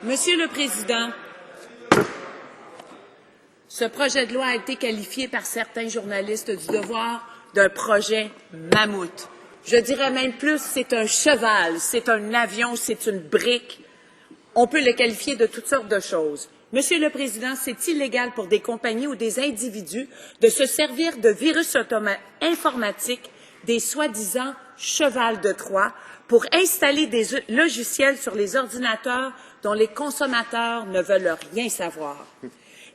Monsieur le Président, ce projet de loi a été qualifié par certains journalistes du Devoir d'un projet mammouth. Je dirais même plus, c'est un cheval, c'est un avion, c'est une brique. On peut le qualifier de toutes sortes de choses. Monsieur le Président, c'est illégal pour des compagnies ou des individus de se servir de virus informatiques, des soi-disant cheval de Troie, pour installer des logiciels sur les ordinateurs dont les consommateurs ne veulent rien savoir.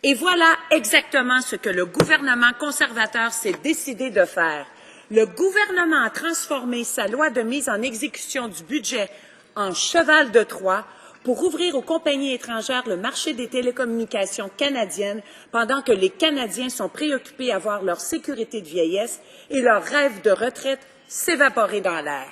Et voilà exactement ce que le gouvernement conservateur s'est décidé de faire. Le gouvernement a transformé sa loi de mise en exécution du budget en cheval de Troie pour ouvrir aux compagnies étrangères le marché des télécommunications canadiennes pendant que les Canadiens sont préoccupés à voir leur sécurité de vieillesse et leur rêve de retraite s'évaporer dans l'air.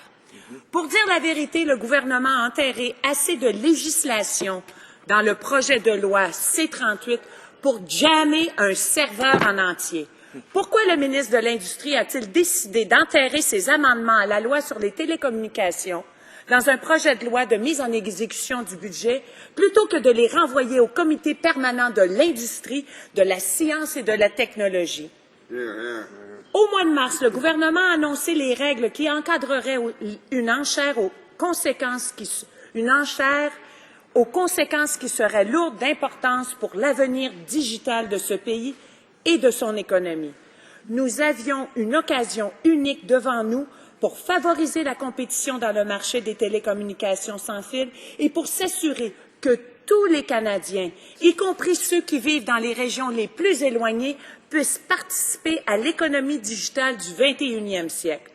Pour dire la vérité, le gouvernement a enterré assez de législation dans le projet de loi C-38 pour jammer un serveur en entier. Pourquoi le ministre de l'Industrie a-t-il décidé d'enterrer ses amendements à la loi sur les télécommunications dans un projet de loi de mise en exécution du budget, plutôt que de les renvoyer au comité permanent de l'industrie, de la science et de la technologie? Au mois de mars, le gouvernement a annoncé les règles qui encadreraient une enchère aux conséquences qui seraient lourdes d'importance pour l'avenir digital de ce pays et de son économie. Nous avions une occasion unique devant nous pour favoriser la compétition dans le marché des télécommunications sans fil et pour s'assurer que tous les Canadiens, y compris ceux qui vivent dans les régions les plus éloignées, puissent participer à l'économie digitale du 21e siècle.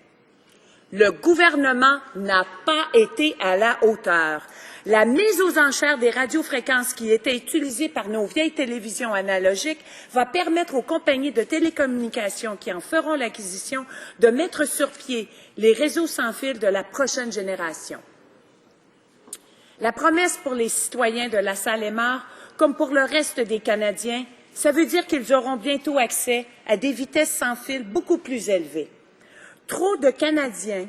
Le gouvernement n'a pas été à la hauteur. La mise aux enchères des radiofréquences qui étaient utilisées par nos vieilles télévisions analogiques va permettre aux compagnies de télécommunications qui en feront l'acquisition de mettre sur pied les réseaux sans fil de la prochaine génération. La promesse pour les citoyens de la Salle-et-Marne, comme pour le reste des Canadiens, ça veut dire qu'ils auront bientôt accès à des vitesses sans fil beaucoup plus élevées. Trop de Canadiens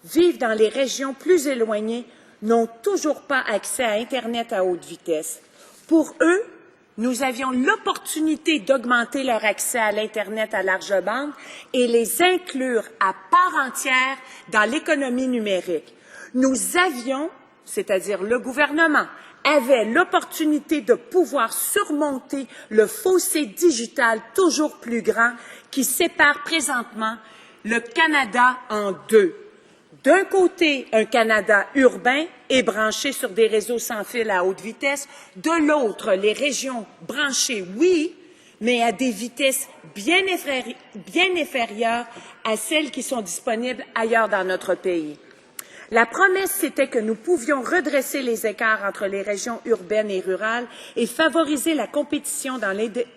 vivent dans les régions plus éloignées, n'ont toujours pas accès à Internet à haute vitesse. Pour eux, nous avions l'opportunité d'augmenter leur accès à l'Internet à large bande et les inclure à part entière dans l'économie numérique. Nous avions, c'est-à-dire le gouvernement, avait l'opportunité de pouvoir surmonter le fossé digital toujours plus grand qui sépare présentement le Canada en deux. D'un côté, un Canada urbain et branché sur des réseaux sans fil à haute vitesse. De l'autre, les régions branchées, oui, mais à des vitesses bien inférieures à celles qui sont disponibles ailleurs dans notre pays. La promesse, c'était que nous pouvions redresser les écarts entre les régions urbaines et rurales et favoriser la compétition dans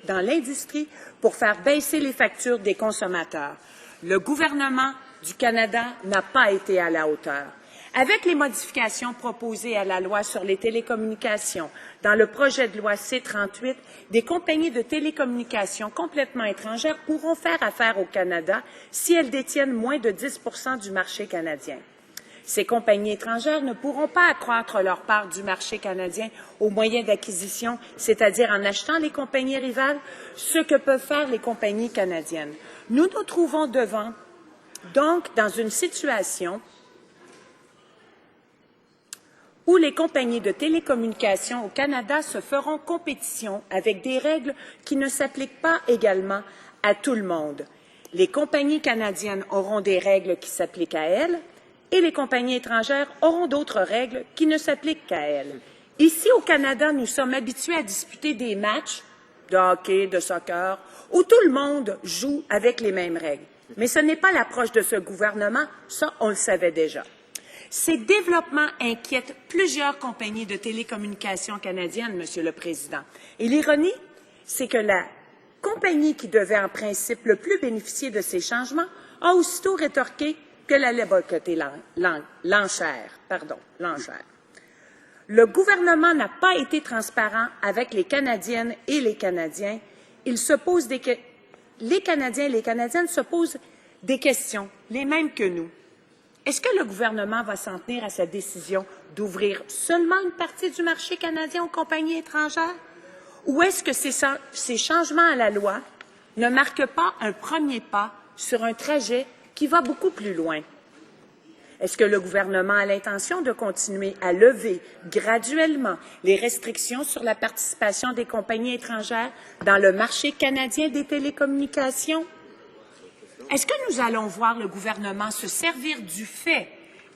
l'industrie pour faire baisser les factures des consommateurs. Le gouvernement du Canada n'a pas été à la hauteur. Avec les modifications proposées à la loi sur les télécommunications dans le projet de loi C-38, des compagnies de télécommunications complètement étrangères pourront faire affaire au Canada si elles détiennent moins de 10 % du marché canadien. Ces compagnies étrangères ne pourront pas accroître leur part du marché canadien aux moyens d'acquisition, c'est-à-dire en achetant les compagnies rivales, ce que peuvent faire les compagnies canadiennes. Nous nous trouvons donc dans une situation où les compagnies de télécommunications au Canada se feront compétition avec des règles qui ne s'appliquent pas également à tout le monde. Les compagnies canadiennes auront des règles qui s'appliquent à elles et les compagnies étrangères auront d'autres règles qui ne s'appliquent qu'à elles. Ici, au Canada, nous sommes habitués à disputer des matchs de hockey, de soccer, où tout le monde joue avec les mêmes règles. Mais ce n'est pas l'approche de ce gouvernement, ça, on le savait déjà. Ces développements inquiètent plusieurs compagnies de télécommunications canadiennes, Monsieur le Président. Et l'ironie, c'est que la compagnie qui devait en principe le plus bénéficier de ces changements a aussitôt rétorqué qu'elle allait boycotter l'enchère. Le gouvernement n'a pas été transparent avec les Canadiennes et les Canadiens. Les Canadiens et les Canadiennes se posent des questions, les mêmes que nous. Est-ce que le gouvernement va s'en tenir à sa décision d'ouvrir seulement une partie du marché canadien aux compagnies étrangères? Ou est-ce que ces changements à la loi ne marquent pas un premier pas sur un trajet qui va beaucoup plus loin? Est-ce que le gouvernement a l'intention de continuer à lever graduellement les restrictions sur la participation des compagnies étrangères dans le marché canadien des télécommunications? Est-ce que nous allons voir le gouvernement se servir du fait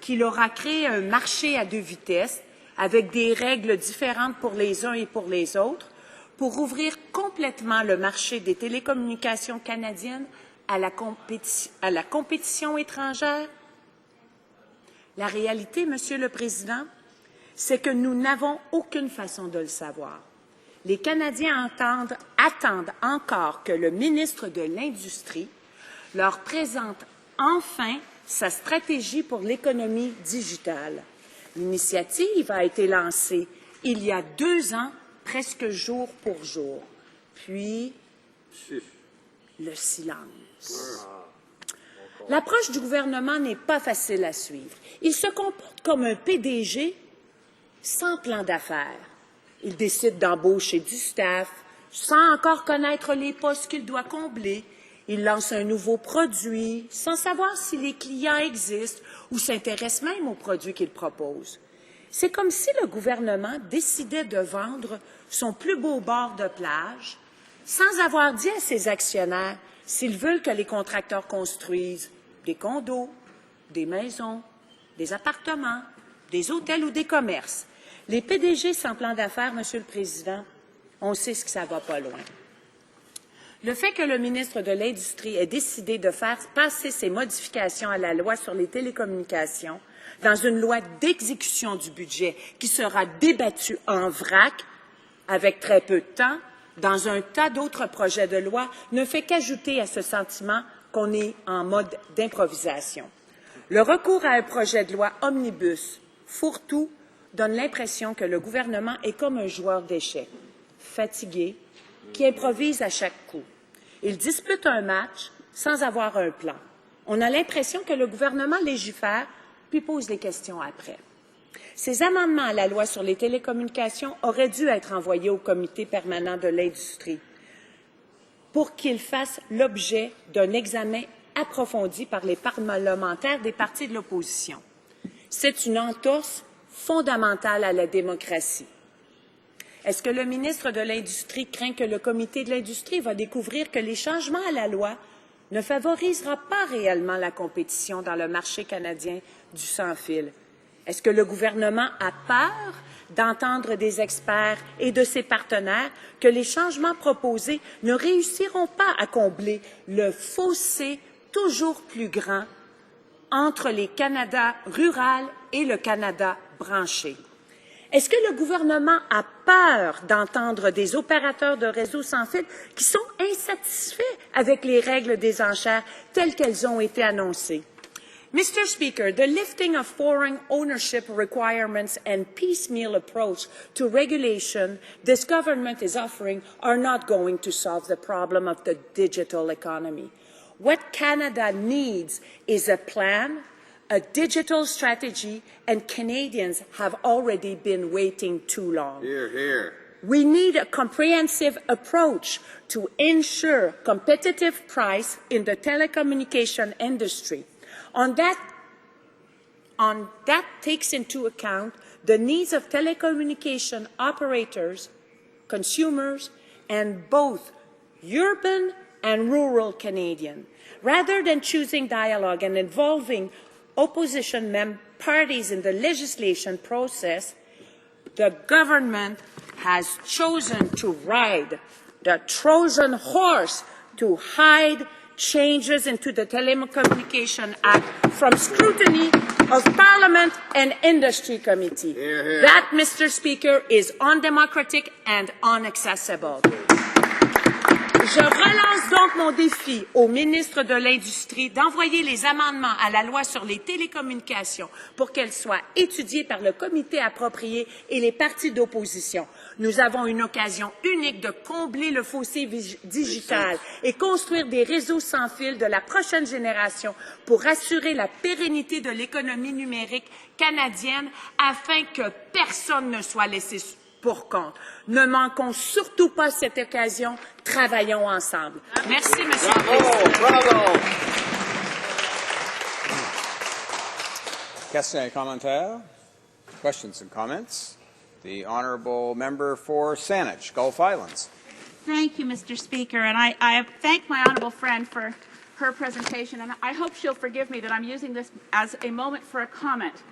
qu'il aura créé un marché à 2 vitesses avec des règles différentes pour les uns et pour les autres pour ouvrir complètement le marché des télécommunications canadiennes à la compétition étrangère? La réalité, Monsieur le Président, c'est que nous n'avons aucune façon de le savoir. Les Canadiens attendent encore que le ministre de l'Industrie leur présente enfin sa stratégie pour l'économie digitale. L'initiative a été lancée il y a 2 ans, presque jour pour jour. Puis, le silence. L'approche du gouvernement n'est pas facile à suivre. Il se comporte comme un PDG sans plan d'affaires. Il décide d'embaucher du staff sans encore connaître les postes qu'il doit combler. Il lance un nouveau produit sans savoir si les clients existent ou s'intéressent même aux produits qu'il propose. C'est comme si le gouvernement décidait de vendre son plus beau bord de plage sans avoir dit à ses actionnaires s'ils veulent que les contracteurs construisent des condos, des maisons, des appartements, des hôtels ou des commerces. Les PDG sans plan d'affaires, Monsieur le Président, on sait que ça ne va pas loin. Le fait que le ministre de l'Industrie ait décidé de faire passer ces modifications à la loi sur les télécommunications dans une loi d'exécution du budget qui sera débattue en vrac avec très peu de temps, dans un tas d'autres projets de loi, ne fait qu'ajouter à ce sentiment qu'on est en mode d'improvisation. Le recours à un projet de loi omnibus, fourre-tout, donne l'impression que le gouvernement est comme un joueur d'échecs, fatigué, qui improvise à chaque coup. Il dispute un match sans avoir un plan. On a l'impression que le gouvernement légifère puis pose les questions après. Ces amendements à la loi sur les télécommunications auraient dû être envoyés au Comité permanent de l'industrie pour qu'ils fassent l'objet d'un examen approfondi par les parlementaires des partis de l'opposition. C'est une entorse fondamentale à la démocratie. Est-ce que le ministre de l'Industrie craint que le Comité de l'industrie va découvrir que les changements à la loi ne favorisera pas réellement la compétition dans le marché canadien du sans-fil? Est-ce que le gouvernement a peur d'entendre des experts et de ses partenaires que les changements proposés ne réussiront pas à combler le fossé toujours plus grand entre les Canada rural et le Canada branché? Est-ce que le gouvernement a peur d'entendre des opérateurs de réseaux sans fil qui sont insatisfaits avec les règles des enchères telles qu'elles ont été annoncées? Mr. Speaker, the lifting of foreign ownership requirements and piecemeal approach to regulation this government is offering are not going to solve the problem of the digital economy. What Canada needs is a plan, a digital strategy, and Canadians have already been waiting too long. Hear, hear. We need a comprehensive approach to ensure competitive price in the telecommunication industry. That takes into account the needs of telecommunication operators, consumers, and both urban and rural Canadian. Rather than choosing dialogue and involving opposition parties in the legislation process, the government has chosen to ride the Trojan horse to hide changes into the Telecommunication Act from scrutiny of Parliament and Industry Committee. Hear, hear. That, Mr. Speaker, is undemocratic and inaccessible. Je relance donc mon défi au ministre de l'Industrie d'envoyer les amendements à la loi sur les télécommunications pour qu'elles soient étudiées par le comité approprié et les partis d'opposition. Nous avons une occasion unique de combler le fossé digital et construire des réseaux sans fil de la prochaine génération pour assurer la pérennité de l'économie numérique canadienne afin que personne ne soit laissé pour compte. Ne manquons surtout pas cette occasion. Travaillons ensemble. Merci, Monsieur le Président. Bravo. Questions et commentaires? Questions and comments? The Honourable Member for Saanich, Gulf Islands. Thank you, Mr. Speaker, and I thank my honourable friend for her presentation, and I hope she'll forgive me that I'm using this as a moment for a comment,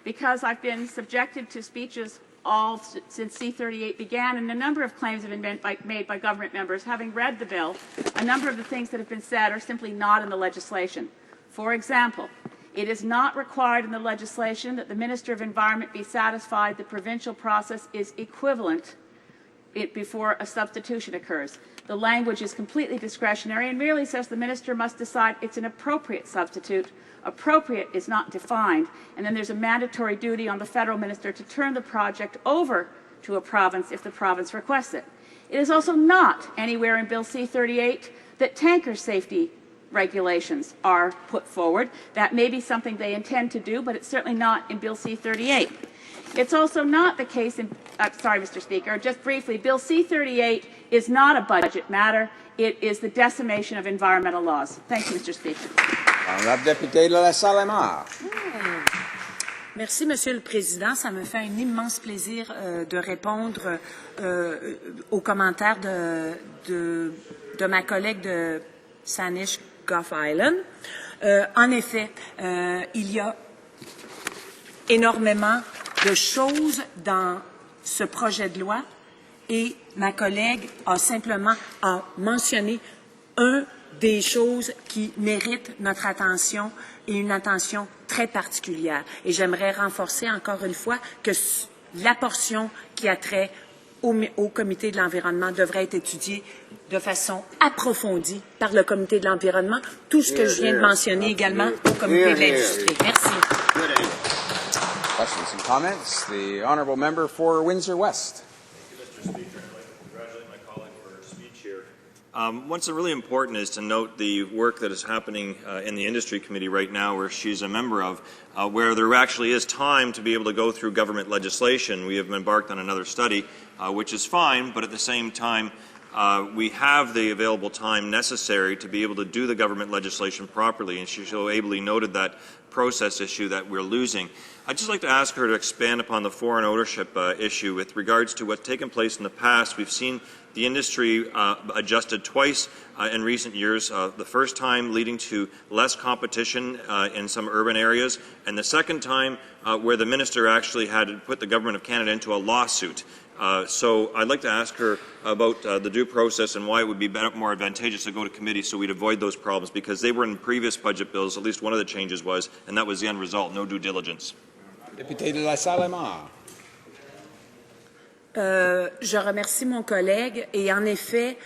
because I've been subjected to speeches all since C-38 began, and a number of claims have been made by government members. Having read the bill, a number of the things that have been said are simply not in the legislation. For example, it is not required in the legislation that the Minister of Environment be satisfied the provincial process is equivalent before a substitution occurs. The language is completely discretionary and merely says the Minister must decide it's an appropriate substitute. Appropriate is not defined, and then there's a mandatory duty on the federal minister to turn the project over to a province if the province requests it. It is also not anywhere in Bill C-38 that tanker safety regulations are put forward. That may be something they intend to do, but it's certainly not in Bill C-38. It's also not the case in, sorry, Mr. Speaker, just briefly, Bill C-38 is not a budget matter. It is the decimation of environmental laws. Thank you, Mr. Speaker. Honourable Député de la Salle-et-Mar. Merci, Monsieur le Président. Ça me fait un immense plaisir de répondre aux commentaires de ma collègue de Saanich Gulf Island. En effet, il y a énormément de choses dans ce projet de loi et ma collègue a simplement mentionné des choses qui méritent notre attention et une attention très particulière. Et j'aimerais renforcer encore une fois que la portion qui a trait au Comité de l'environnement devrait être étudiée de façon approfondie par le Comité de l'environnement, tout ce que je viens de mentionner également au Comité de l'industrie. Merci. Questions and comments? The Honourable Member for Windsor West. Thank you, Mr. Speaker. I'd like to congratulate my colleague for her speech here. What's really important is to note the work that is happening in the Industry Committee right now, where she's a member of, where there actually is time to be able to go through government legislation. We have embarked on another study, which is fine, but at the same time, we have the available time necessary to be able to do the government legislation properly, and she so ably noted that process issue that we're losing. I'd just like to ask her to expand upon the foreign ownership issue with regards to what's taken place in the past. We've seen the industry adjusted twice in recent years, the first time leading to less competition in some urban areas, and the second time where the minister actually had to put the Government of Canada into a lawsuit. So I'd like to ask her about the due process and why it would be more advantageous to go to committee so we'd avoid those problems, because they were in previous budget bills, at least one of the changes was, and that was the end result, no due diligence. Député de la Salle-et-Mar. Je remercie mon collègue et en effet,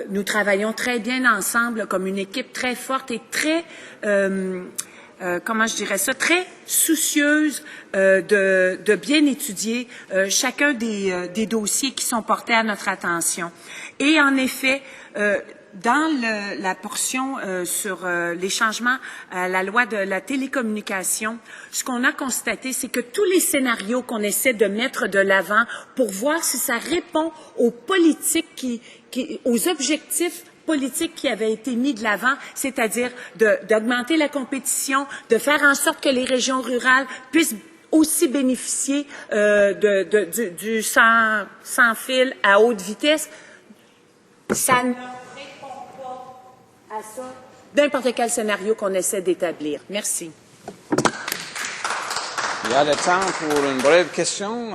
nous travaillons très bien ensemble comme une équipe très forte et très, comment je dirais ça, très soucieuse de bien étudier chacun des dossiers qui sont portés à notre attention. Et en effet, dans la portion sur les changements à la loi de la télécommunication, ce qu'on a constaté, c'est que tous les scénarios qu'on essaie de mettre de l'avant pour voir si ça répond aux politiques aux objectifs politiques qui avaient été mis de l'avant, c'est-à-dire d'augmenter la compétition, de faire en sorte que les régions rurales puissent aussi bénéficier du sans fil à haute vitesse, ça ne à ça, n'importe quel scénario qu'on essaie d'établir. Merci. Il y a le temps pour une brève question.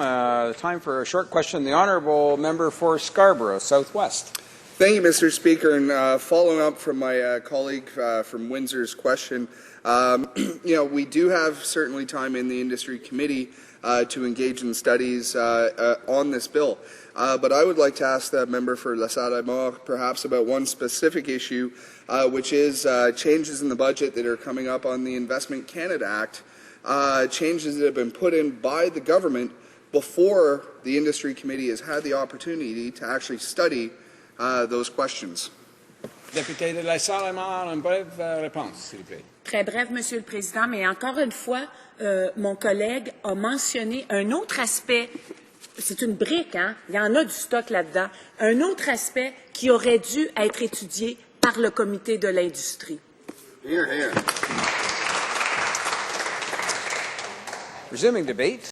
Time for a short question. The Honourable Member for Scarborough, Southwest. Thank you, Mr. Speaker. And following up from my colleague from Windsor's question, We do have certainly time in the industry committee to engage in studies on this bill. But I would like to ask the member for La Salle-Mort perhaps about one specific issue, which is changes in the budget that are coming up on the Investment Canada Act, changes that have been put in by the government before the industry committee has had the opportunity to actually study those questions. Député de La Salle-Mort, une brève réponse, s'il vous plaît. Très bref, Monsieur le Président, mais encore une fois, mon collègue a mentionné un autre aspect. C'est une brique, hein? Il y en a du stock là-dedans. Un autre aspect qui aurait dû être étudié par le comité de l'industrie. Here, here. Resuming debate.